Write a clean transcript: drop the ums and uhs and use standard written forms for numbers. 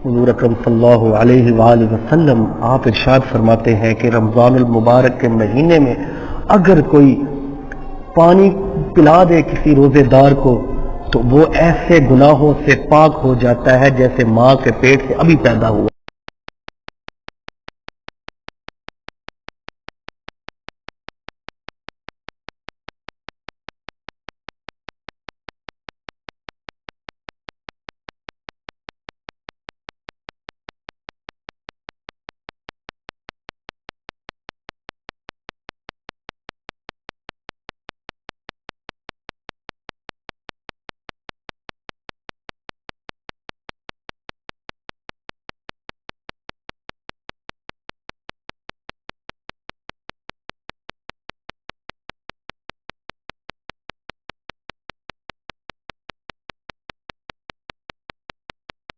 हुज़ूर अकरम सल्लल्लाहु अलैहि वसल्लम आप इरशाद फरमाते हैं कि रमज़ानुल मुबारक के महीने में अगर कोई पानी पिला दे किसी रोजेदार को तो वो ऐसे गुनाहों से पाक हो जाता है जैसे माँ के पेट से अभी पैदा हुआ।